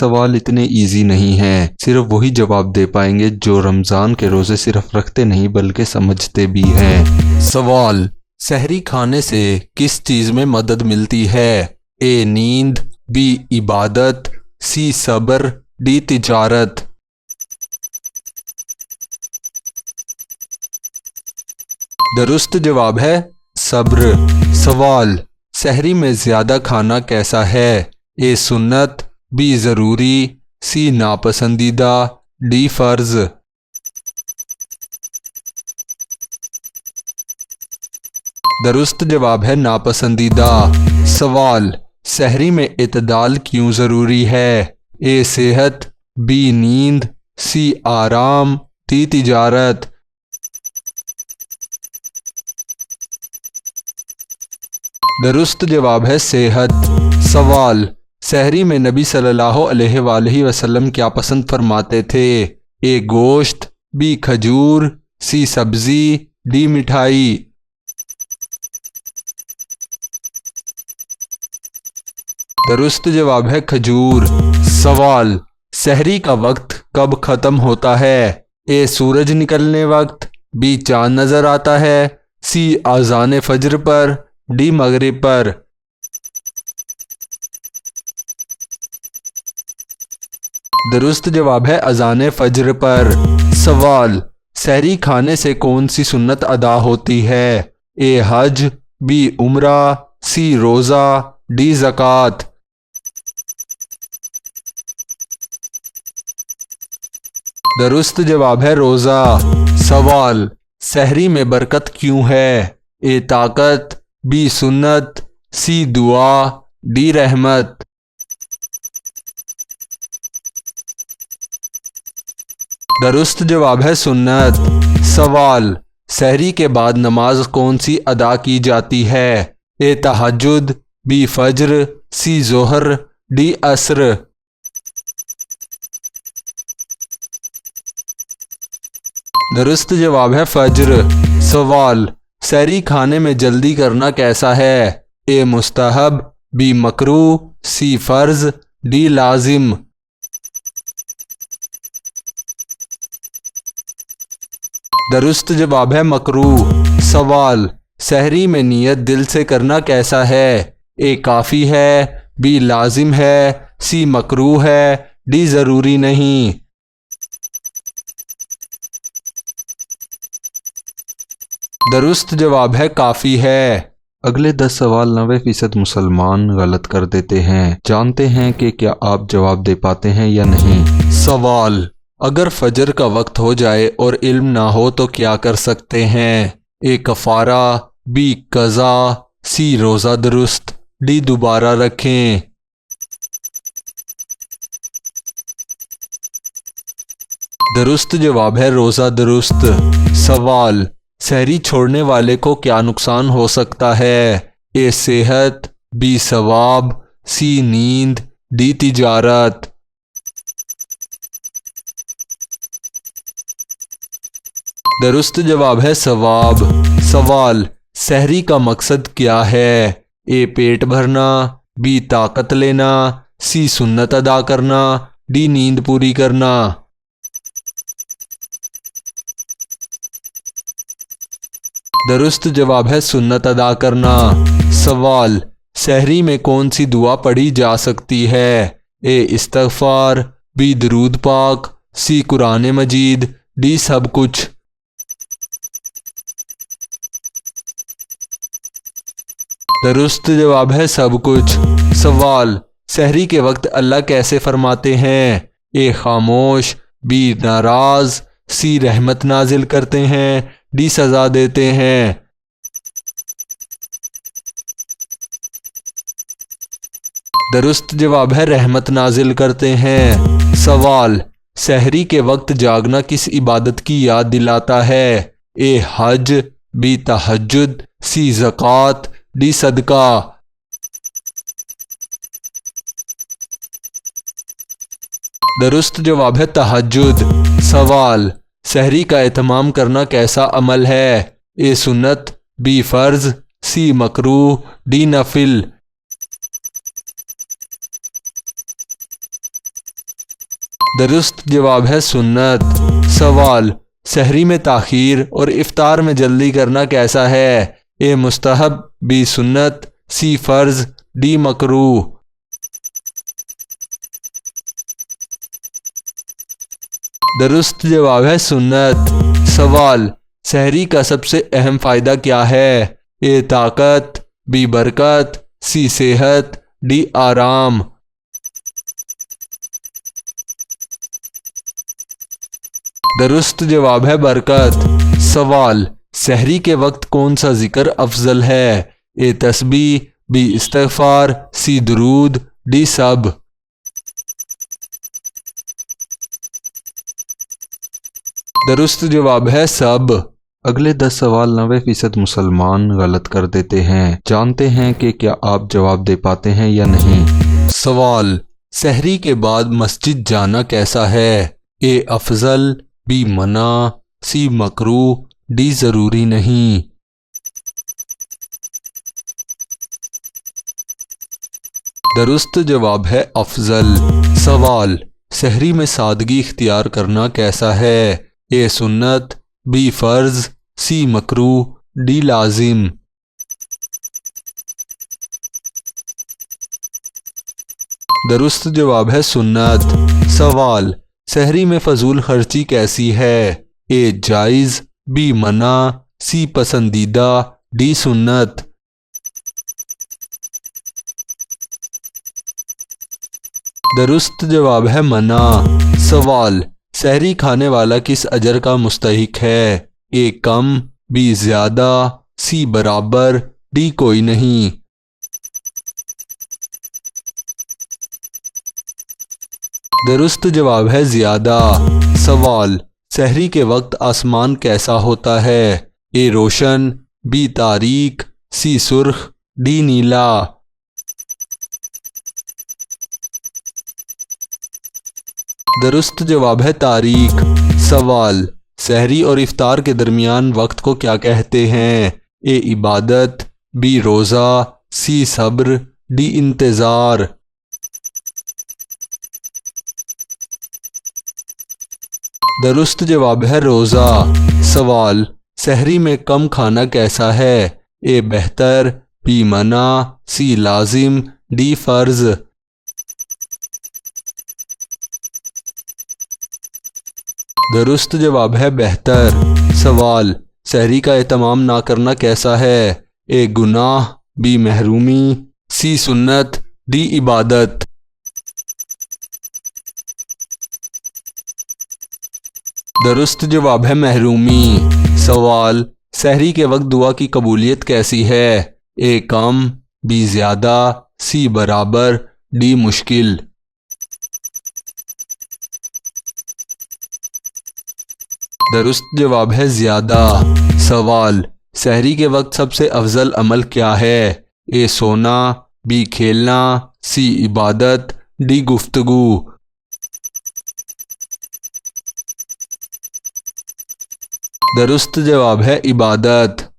سوال اتنے ایزی نہیں ہیں، صرف وہی جواب دے پائیں گے جو رمضان کے روزے صرف رکھتے نہیں بلکہ سمجھتے بھی ہیں۔ سوال: سحری کھانے سے کس چیز میں مدد ملتی ہے؟ اے نیند، بی عبادت، سی صبر، ڈی تجارت۔ درست جواب ہے صبر۔ سوال: سحری میں زیادہ کھانا کیسا ہے؟ اے سنت، بی ضروری، سی ناپسندیدہ، ڈی فرض۔ درست جواب ہے ناپسندیدہ۔ سوال: سحری میں اعتدال کیوں ضروری ہے؟ اے صحت، بی نیند، سی آرام، ڈی تجارت۔ درست جواب ہے صحت۔ سوال: سحری میں نبی صلی اللہ علیہ وآلہ وسلم کیا پسند فرماتے تھے؟ اے گوشت، بی کھجور، سی سبزی، ڈی مٹھائی۔ درست جواب ہے کھجور۔ سوال: سحری کا وقت کب ختم ہوتا ہے؟ اے سورج نکلنے وقت، بی چاند نظر آتا ہے، سی اذان فجر پر، ڈی مغرب پر۔ درست جواب ہے اذان فجر پر۔ سوال: سحری کھانے سے کون سی سنت ادا ہوتی ہے؟ اے حج، بی عمرہ، سی روزہ، ڈی زکوٰۃ۔ درست جواب ہے روزہ۔ سوال: سحری میں برکت کیوں ہے؟ اے طاقت، بی سنت، سی دعا، ڈی رحمت۔ درست جواب ہے سنت۔ سوال: سحری کے بعد نماز کون سی ادا کی جاتی ہے؟ اے تہجد، بی فجر، سی ظہر، ڈی عصر۔ درست جواب ہے فجر۔ سوال: سحری کھانے میں جلدی کرنا کیسا ہے؟ اے مستحب، بی مکروہ، سی فرض، ڈی لازم۔ درست جواب ہے مکروہ۔ سوال: سحری میں نیت دل سے کرنا کیسا ہے؟ اے کافی ہے، بی لازم ہے، سی مکروہ ہے، ڈی ضروری نہیں۔ درست جواب ہے کافی ہے۔ اگلے 10 سوال 90% مسلمان غلط کر دیتے ہیں۔ جانتے ہیں کہ کیا آپ جواب دے پاتے ہیں یا نہیں۔ سوال: اگر فجر کا وقت ہو جائے اور علم نہ ہو تو کیا کر سکتے ہیں؟ اے کفارہ، بی قضا، سی روزہ درست، ڈی دوبارہ رکھیں۔ درست جواب ہے روزہ درست۔ سوال: سحری چھوڑنے والے کو کیا نقصان ہو سکتا ہے؟ اے صحت، بی ثواب، سی نیند، ڈی تجارت۔ درست جواب ہے ثواب۔ سوال: سحری کا مقصد کیا ہے؟ اے پیٹ بھرنا، بی طاقت لینا، سی سنت ادا کرنا، ڈی نیند پوری کرنا۔ درست جواب ہے سنت ادا کرنا۔ سوال: سحری میں کون سی دعا پڑھی جا سکتی ہے؟ اے استغفار، بی درود پاک، سی قرآن مجید، ڈی سب کچھ۔ درست جواب ہے سب کچھ۔ سوال: سحری کے وقت اللہ کیسے فرماتے ہیں؟ اے خاموش، بی ناراض، سی رحمت نازل کرتے ہیں، ڈی سزا دیتے ہیں۔ درست جواب ہے رحمت نازل کرتے ہیں۔ سوال: سحری کے وقت جاگنا کس عبادت کی یاد دلاتا ہے؟ اے حج، بی تہجد، سی زکوٰۃ، ڈی صدقہ۔ درست جواب ہے تہجد۔ سوال: سحری کا اہتمام کرنا کیسا عمل ہے؟ اے سنت، بی فرض، سی مکروہ، ڈی نفل۔ درست جواب ہے سنت۔ سوال، سحری میں تاخیر اور افطار میں جلدی کرنا کیسا ہے؟ اے مستحب، بی سنت، سی فرض، ڈی مکروہ۔ درست جواب ہے سنت۔ سوال، سحری کا سب سے اہم فائدہ کیا ہے؟ اے طاقت، بی برکت، سی صحت، ڈی آرام۔ درست جواب ہے برکت۔ سوال، سحری کے وقت کون سا ذکر افضل ہے؟ اے تسبیح، بی استغفار، سی درود، ڈی سب۔ درست جواب ہے سب۔ اگلے 10 سوال 90% مسلمان غلط کر دیتے ہیں، جانتے ہیں کہ کیا آپ جواب دے پاتے ہیں یا نہیں۔ سوال، سحری کے بعد مسجد جانا کیسا ہے؟ اے افضل، بی منع، سی مکروہ، ڈی ضروری نہیں۔ درست جواب ہے افضل۔ سوال، سحری میں سادگی اختیار کرنا کیسا ہے؟ اے سنت، بی فرض، سی مکروہ، ڈی لازم۔ درست جواب ہے سنت۔ سوال، سحری میں فضول خرچی کیسی ہے؟ اے جائز، بی منع، سی پسندیدہ، ڈی سنت۔ درست جواب ہے منع۔ سوال، سحری کھانے والا کس اجر کا مستحق ہے؟ اے کم، بی زیادہ، سی برابر، ڈی کوئی نہیں۔ درست جواب ہے زیادہ۔ سوال، سحری کے وقت آسمان کیسا ہوتا ہے؟ اے روشن، بی تاریک، سی سرخ، ڈی نیلا۔ درست جواب ہے تاریک۔ سوال، سحری اور افطار کے درمیان وقت کو کیا کہتے ہیں؟ اے عبادت، بی روزہ، سی صبر، ڈی انتظار۔ درست جواب ہے روزہ۔ سوال، سحری میں کم کھانا کیسا ہے؟ اے بہتر، بی منع، سی لازم، ڈی فرض۔ درست جواب ہے بہتر۔ سوال، سحری کا اہتمام نہ کرنا کیسا ہے؟ اے گناہ، بی محرومی، سی سنت، ڈی عبادت۔ درست جواب ہے محرومی۔ سوال، سحری کے وقت دعا کی قبولیت کیسی ہے؟ اے کم، بی زیادہ، سی برابر، ڈی مشکل۔ درست جواب ہے زیادہ۔ سوال، سحری کے وقت سب سے افضل عمل کیا ہے؟ اے سونا، بی کھیلنا، سی عبادت، ڈی گفتگو۔ درست جواب ہے عبادت۔